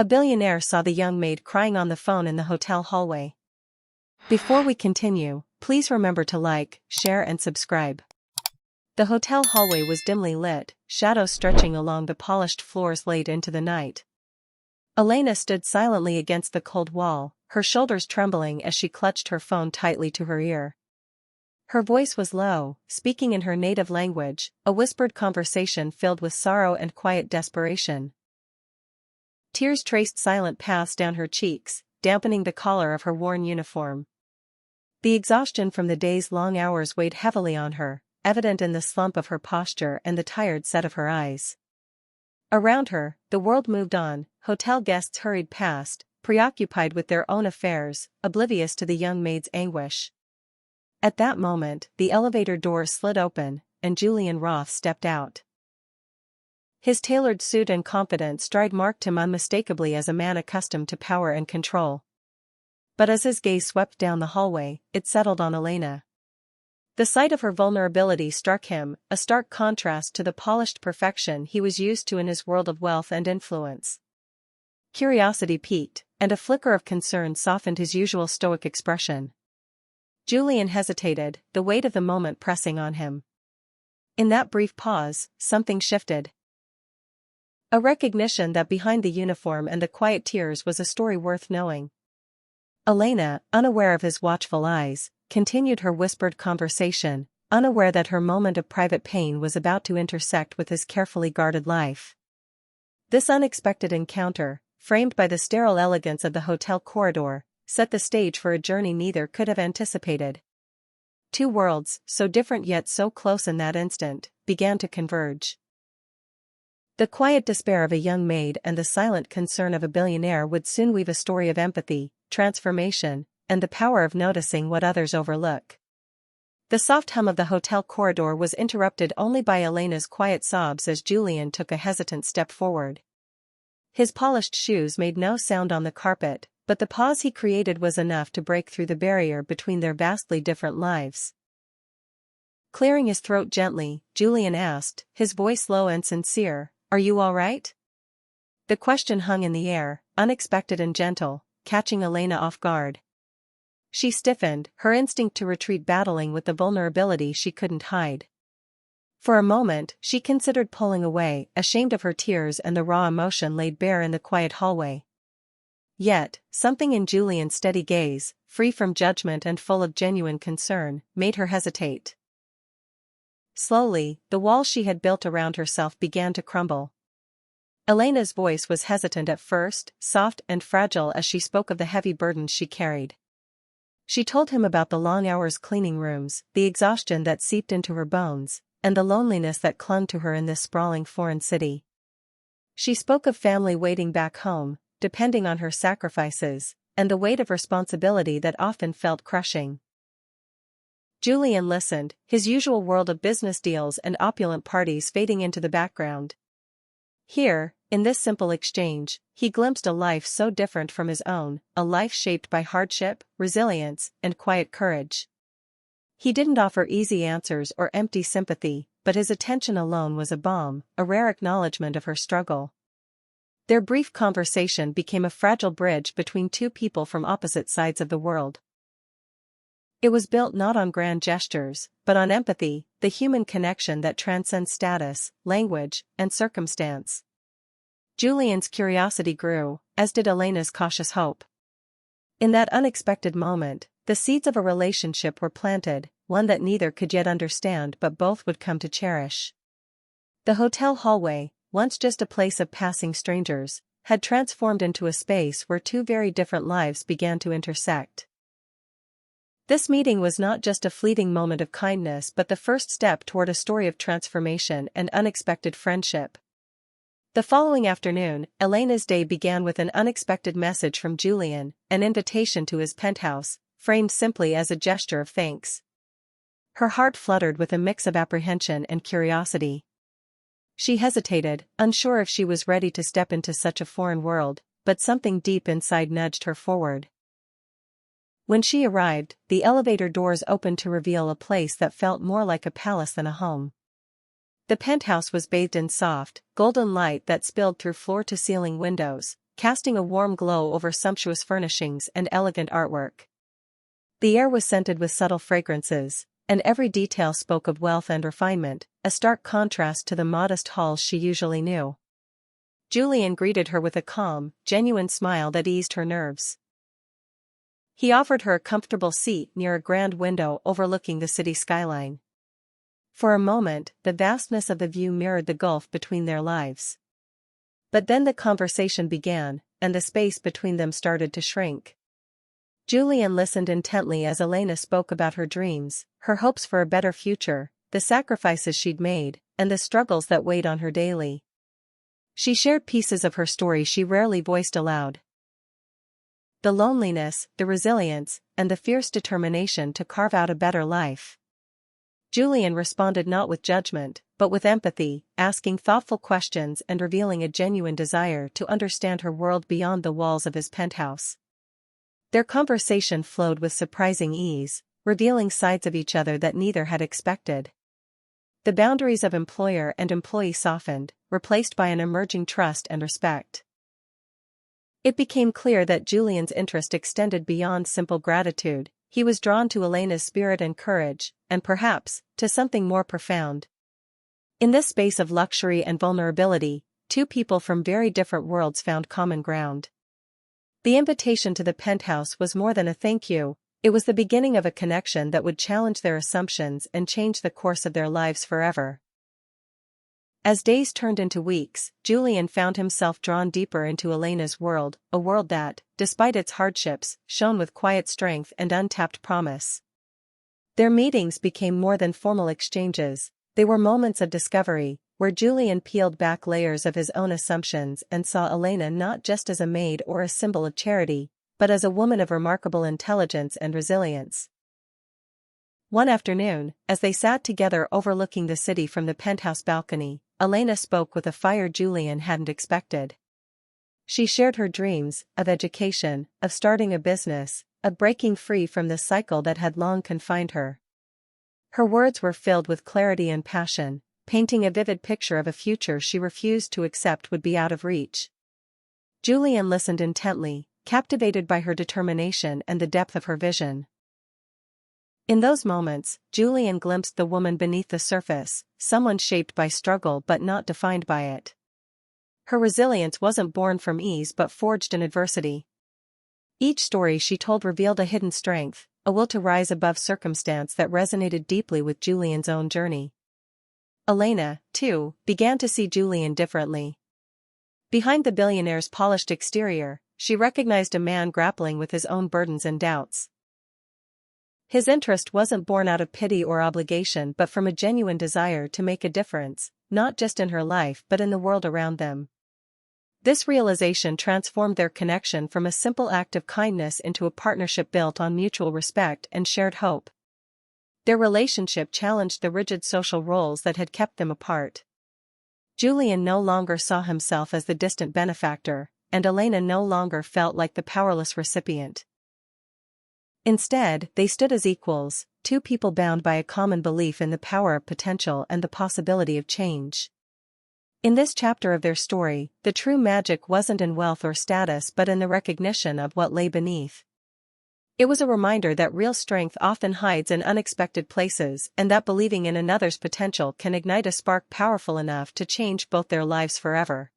A billionaire saw the young maid crying on the phone in the hotel hallway. Before we continue, please remember to like, share and subscribe. The hotel hallway was dimly lit, shadows stretching along the polished floors late into the night. Elena stood silently against the cold wall, her shoulders trembling as she clutched her phone tightly to her ear. Her voice was low, speaking in her native language, a whispered conversation filled with sorrow and quiet desperation. Tears traced silent paths down her cheeks, dampening the collar of her worn uniform. The exhaustion from the day's long hours weighed heavily on her, evident in the slump of her posture and the tired set of her eyes. Around her, the world moved on, hotel guests hurried past, preoccupied with their own affairs, oblivious to the young maid's anguish. At that moment, the elevator doors slid open, and Julian Roth stepped out. His tailored suit and confident stride marked him unmistakably as a man accustomed to power and control. But as his gaze swept down the hallway, it settled on Elena. The sight of her vulnerability struck him, a stark contrast to the polished perfection he was used to in his world of wealth and influence. Curiosity piqued, and a flicker of concern softened his usual stoic expression. Julian hesitated, the weight of the moment pressing on him. In that brief pause, something shifted. A recognition that behind the uniform and the quiet tears was a story worth knowing. Elena, unaware of his watchful eyes, continued her whispered conversation, unaware that her moment of private pain was about to intersect with his carefully guarded life. This unexpected encounter, framed by the sterile elegance of the hotel corridor, set the stage for a journey neither could have anticipated. Two worlds, so different yet so close in that instant, began to converge. The quiet despair of a young maid and the silent concern of a billionaire would soon weave a story of empathy, transformation, and the power of noticing what others overlook. The soft hum of the hotel corridor was interrupted only by Elena's quiet sobs as Julian took a hesitant step forward. His polished shoes made no sound on the carpet, but the pause he created was enough to break through the barrier between their vastly different lives. Clearing his throat gently, Julian asked, his voice low and sincere, "Are you all right?" The question hung in the air, unexpected and gentle, catching Elena off guard. She stiffened, her instinct to retreat battling with the vulnerability she couldn't hide. For a moment, she considered pulling away, ashamed of her tears and the raw emotion laid bare in the quiet hallway. Yet, something in Julian's steady gaze, free from judgment and full of genuine concern, made her hesitate. Slowly, the walls she had built around herself began to crumble. Elena's voice was hesitant at first, soft and fragile as she spoke of the heavy burdens she carried. She told him about the long hours cleaning rooms, the exhaustion that seeped into her bones, and the loneliness that clung to her in this sprawling foreign city. She spoke of family waiting back home, depending on her sacrifices, and the weight of responsibility that often felt crushing. Julian listened, his usual world of business deals and opulent parties fading into the background. Here, in this simple exchange, he glimpsed a life so different from his own, a life shaped by hardship, resilience, and quiet courage. He didn't offer easy answers or empty sympathy, but his attention alone was a balm, a rare acknowledgement of her struggle. Their brief conversation became a fragile bridge between two people from opposite sides of the world. It was built not on grand gestures, but on empathy, the human connection that transcends status, language, and circumstance. Julian's curiosity grew, as did Elena's cautious hope. In that unexpected moment, the seeds of a relationship were planted, one that neither could yet understand but both would come to cherish. The hotel hallway, once just a place of passing strangers, had transformed into a space where two very different lives began to intersect. This meeting was not just a fleeting moment of kindness but the first step toward a story of transformation and unexpected friendship. The following afternoon, Elena's day began with an unexpected message from Julian, an invitation to his penthouse, framed simply as a gesture of thanks. Her heart fluttered with a mix of apprehension and curiosity. She hesitated, unsure if she was ready to step into such a foreign world, but something deep inside nudged her forward. When she arrived, the elevator doors opened to reveal a place that felt more like a palace than a home. The penthouse was bathed in soft, golden light that spilled through floor-to-ceiling windows, casting a warm glow over sumptuous furnishings and elegant artwork. The air was scented with subtle fragrances, and every detail spoke of wealth and refinement, a stark contrast to the modest halls she usually knew. Julian greeted her with a calm, genuine smile that eased her nerves. He offered her a comfortable seat near a grand window overlooking the city skyline. For a moment, the vastness of the view mirrored the gulf between their lives. But then the conversation began, and the space between them started to shrink. Julian listened intently as Elena spoke about her dreams, her hopes for a better future, the sacrifices she'd made, and the struggles that weighed on her daily. She shared pieces of her story she rarely voiced aloud. The loneliness, the resilience, and the fierce determination to carve out a better life. Julian responded not with judgment, but with empathy, asking thoughtful questions and revealing a genuine desire to understand her world beyond the walls of his penthouse. Their conversation flowed with surprising ease, revealing sides of each other that neither had expected. The boundaries of employer and employee softened, replaced by an emerging trust and respect. It became clear that Julian's interest extended beyond simple gratitude. He was drawn to Elena's spirit and courage, and perhaps, to something more profound. In this space of luxury and vulnerability, two people from very different worlds found common ground. The invitation to the penthouse was more than a thank you, it was the beginning of a connection that would challenge their assumptions and change the course of their lives forever. As days turned into weeks, Julian found himself drawn deeper into Elena's world, a world that, despite its hardships, shone with quiet strength and untapped promise. Their meetings became more than formal exchanges, they were moments of discovery, where Julian peeled back layers of his own assumptions and saw Elena not just as a maid or a symbol of charity, but as a woman of remarkable intelligence and resilience. One afternoon, as they sat together overlooking the city from the penthouse balcony, Elena spoke with a fire Julian hadn't expected. She shared her dreams, of education, of starting a business, of breaking free from the cycle that had long confined her. Her words were filled with clarity and passion, painting a vivid picture of a future she refused to accept would be out of reach. Julian listened intently, captivated by her determination and the depth of her vision. In those moments, Julian glimpsed the woman beneath the surface, someone shaped by struggle but not defined by it. Her resilience wasn't born from ease but forged in adversity. Each story she told revealed a hidden strength, a will to rise above circumstance that resonated deeply with Julian's own journey. Elena, too, began to see Julian differently. Behind the billionaire's polished exterior, she recognized a man grappling with his own burdens and doubts. His interest wasn't born out of pity or obligation but from a genuine desire to make a difference, not just in her life but in the world around them. This realization transformed their connection from a simple act of kindness into a partnership built on mutual respect and shared hope. Their relationship challenged the rigid social roles that had kept them apart. Julian no longer saw himself as the distant benefactor, and Elena no longer felt like the powerless recipient. Instead, they stood as equals, two people bound by a common belief in the power of potential and the possibility of change. In this chapter of their story, the true magic wasn't in wealth or status but in the recognition of what lay beneath. It was a reminder that real strength often hides in unexpected places and that believing in another's potential can ignite a spark powerful enough to change both their lives forever.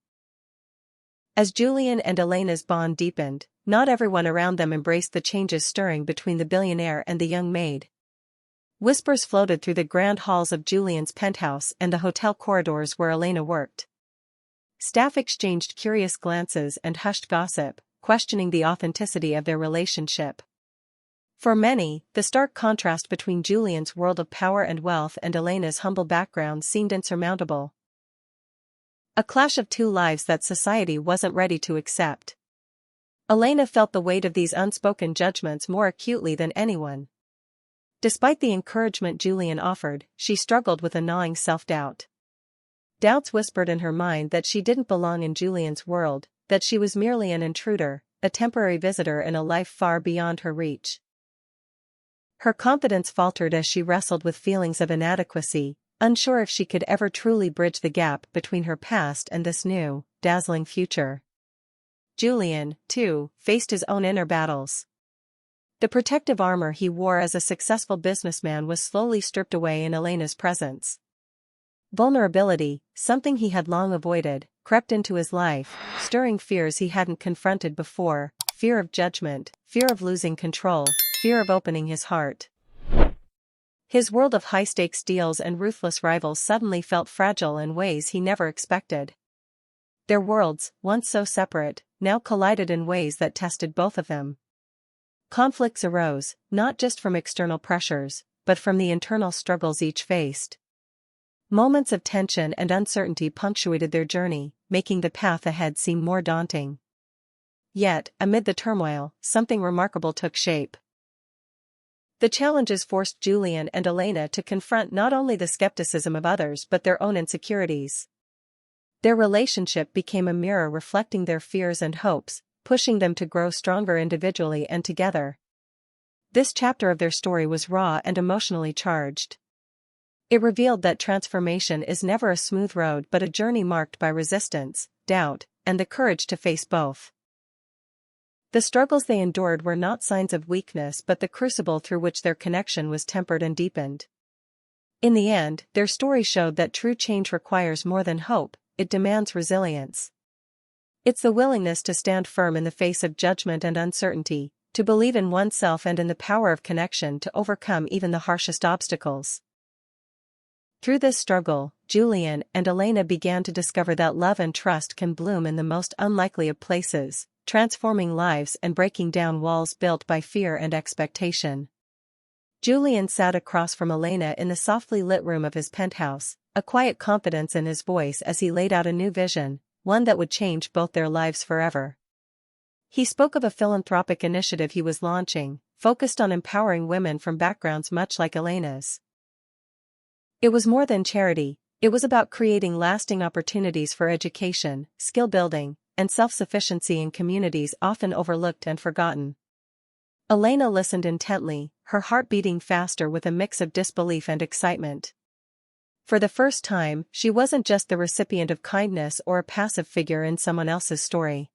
As Julian and Elena's bond deepened, not everyone around them embraced the changes stirring between the billionaire and the young maid. Whispers floated through the grand halls of Julian's penthouse and the hotel corridors where Elena worked. Staff exchanged curious glances and hushed gossip, questioning the authenticity of their relationship. For many, the stark contrast between Julian's world of power and wealth and Elena's humble background seemed insurmountable. A clash of two lives that society wasn't ready to accept. Elena felt the weight of these unspoken judgments more acutely than anyone. Despite the encouragement Julian offered, she struggled with a gnawing self-doubt. Doubts whispered in her mind that she didn't belong in Julian's world, that she was merely an intruder, a temporary visitor in a life far beyond her reach. Her confidence faltered as she wrestled with feelings of inadequacy, unsure if she could ever truly bridge the gap between her past and this new, dazzling future. Julian, too, faced his own inner battles. The protective armor he wore as a successful businessman was slowly stripped away in Elena's presence. Vulnerability, something he had long avoided, crept into his life, stirring fears he hadn't confronted before: fear of judgment, fear of losing control, fear of opening his heart. His world of high-stakes deals and ruthless rivals suddenly felt fragile in ways he never expected. Their worlds, once so separate, now collided in ways that tested both of them. Conflicts arose, not just from external pressures, but from the internal struggles each faced. Moments of tension and uncertainty punctuated their journey, making the path ahead seem more daunting. Yet, amid the turmoil, something remarkable took shape. The challenges forced Julian and Elena to confront not only the skepticism of others but their own insecurities. Their relationship became a mirror reflecting their fears and hopes, pushing them to grow stronger individually and together. This chapter of their story was raw and emotionally charged. It revealed that transformation is never a smooth road but a journey marked by resistance, doubt, and the courage to face both. The struggles they endured were not signs of weakness but the crucible through which their connection was tempered and deepened. In the end, their story showed that true change requires more than hope, it demands resilience. It's the willingness to stand firm in the face of judgment and uncertainty, to believe in oneself and in the power of connection to overcome even the harshest obstacles. Through this struggle, Julian and Elena began to discover that love and trust can bloom in the most unlikely of places, transforming lives and breaking down walls built by fear and expectation. Julian sat across from Elena in the softly lit room of his penthouse, a quiet confidence in his voice as he laid out a new vision, one that would change both their lives forever. He spoke of a philanthropic initiative he was launching, focused on empowering women from backgrounds much like Elena's. It was more than charity, it was about creating lasting opportunities for education, skill building, and self-sufficiency in communities often overlooked and forgotten. Elena listened intently, her heart beating faster with a mix of disbelief and excitement. For the first time, she wasn't just the recipient of kindness or a passive figure in someone else's story.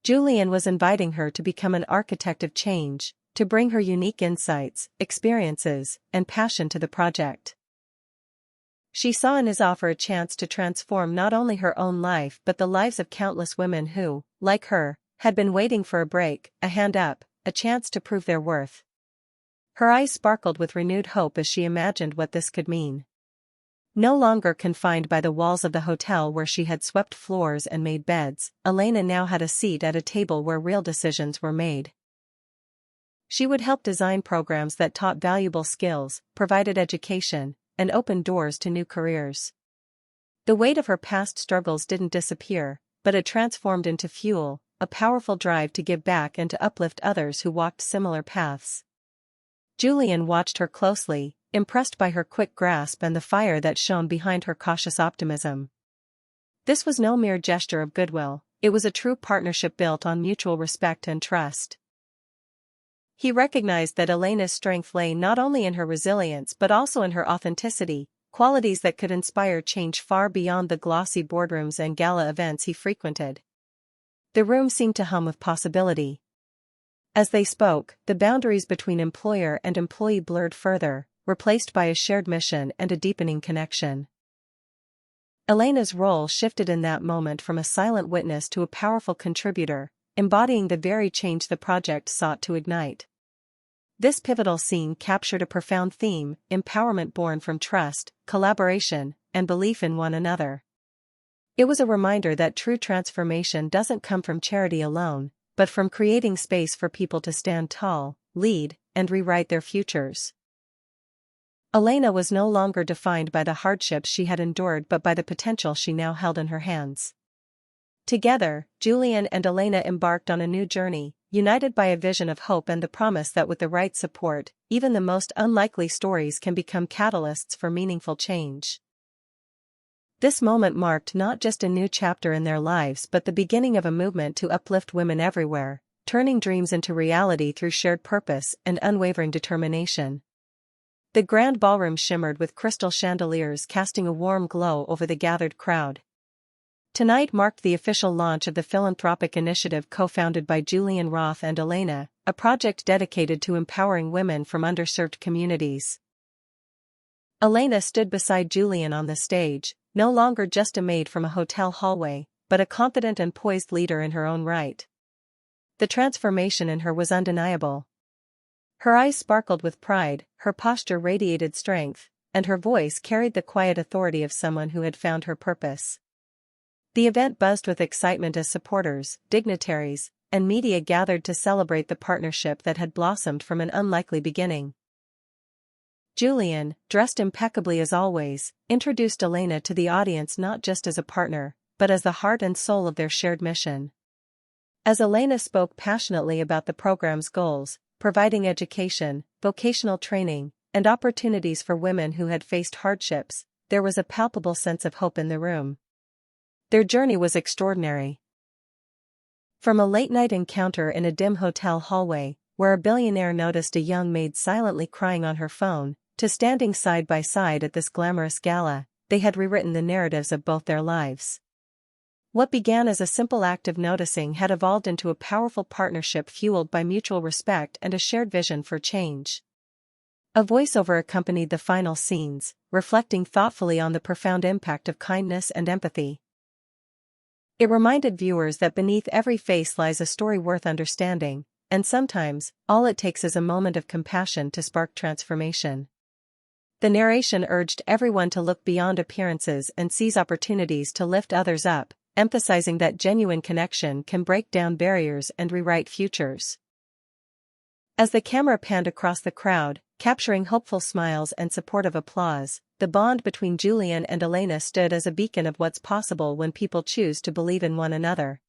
Julian was inviting her to become an architect of change, to bring her unique insights, experiences, and passion to the project. She saw in his offer a chance to transform not only her own life but the lives of countless women who, like her, had been waiting for a break, a hand up, a chance to prove their worth. Her eyes sparkled with renewed hope as she imagined what this could mean. No longer confined by the walls of the hotel where she had swept floors and made beds, Elena now had a seat at a table where real decisions were made. She would help design programs that taught valuable skills, provided education, and opened doors to new careers. The weight of her past struggles didn't disappear, but it transformed into fuel, a powerful drive to give back and to uplift others who walked similar paths. Julian watched her closely, impressed by her quick grasp and the fire that shone behind her cautious optimism. This was no mere gesture of goodwill, it was a true partnership built on mutual respect and trust. He recognized that Elena's strength lay not only in her resilience but also in her authenticity, qualities that could inspire change far beyond the glossy boardrooms and gala events he frequented. The room seemed to hum with possibility. As they spoke, the boundaries between employer and employee blurred further, replaced by a shared mission and a deepening connection. Elena's role shifted in that moment from a silent witness to a powerful contributor, embodying the very change the project sought to ignite. This pivotal scene captured a profound theme: empowerment born from trust, collaboration, and belief in one another. It was a reminder that true transformation doesn't come from charity alone, but from creating space for people to stand tall, lead, and rewrite their futures. Elena was no longer defined by the hardships she had endured but by the potential she now held in her hands. Together, Julian and Elena embarked on a new journey, united by a vision of hope and the promise that with the right support, even the most unlikely stories can become catalysts for meaningful change. This moment marked not just a new chapter in their lives but the beginning of a movement to uplift women everywhere, turning dreams into reality through shared purpose and unwavering determination. The grand ballroom shimmered with crystal chandeliers casting a warm glow over the gathered crowd. Tonight marked the official launch of the philanthropic initiative co-founded by Julian Roth and Elena, a project dedicated to empowering women from underserved communities. Elena stood beside Julian on the stage, no longer just a maid from a hotel hallway, but a confident and poised leader in her own right. The transformation in her was undeniable. Her eyes sparkled with pride, her posture radiated strength, and her voice carried the quiet authority of someone who had found her purpose. The event buzzed with excitement as supporters, dignitaries, and media gathered to celebrate the partnership that had blossomed from an unlikely beginning. Julian, dressed impeccably as always, introduced Elena to the audience not just as a partner, but as the heart and soul of their shared mission. As Elena spoke passionately about the program's goals, providing education, vocational training, and opportunities for women who had faced hardships, there was a palpable sense of hope in the room. Their journey was extraordinary. From a late-night encounter in a dim hotel hallway, where a billionaire noticed a young maid silently crying on her phone, to standing side by side at this glamorous gala, they had rewritten the narratives of both their lives. What began as a simple act of noticing had evolved into a powerful partnership fueled by mutual respect and a shared vision for change. A voiceover accompanied the final scenes, reflecting thoughtfully on the profound impact of kindness and empathy. It reminded viewers that beneath every face lies a story worth understanding, and sometimes, all it takes is a moment of compassion to spark transformation. The narration urged everyone to look beyond appearances and seize opportunities to lift others up, emphasizing that genuine connection can break down barriers and rewrite futures. As the camera panned across the crowd, capturing hopeful smiles and supportive applause, the bond between Julian and Elena stood as a beacon of what's possible when people choose to believe in one another.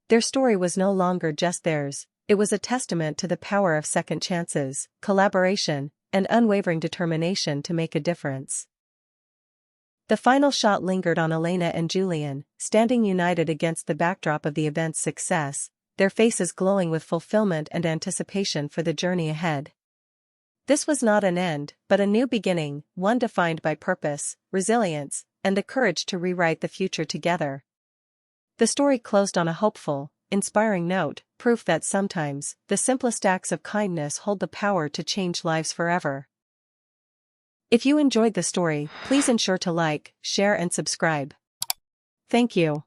Their story was no longer just theirs, it was a testament to the power of second chances, collaboration, and unwavering determination to make a difference. The final shot lingered on Elena and Julian, standing united against the backdrop of the event's success, their faces glowing with fulfillment and anticipation for the journey ahead. This was not an end, but a new beginning, one defined by purpose, resilience, and the courage to rewrite the future together. The story closed on a hopeful, inspiring note, proof that sometimes, the simplest acts of kindness hold the power to change lives forever. If you enjoyed the story, please ensure to like, share and subscribe. Thank you.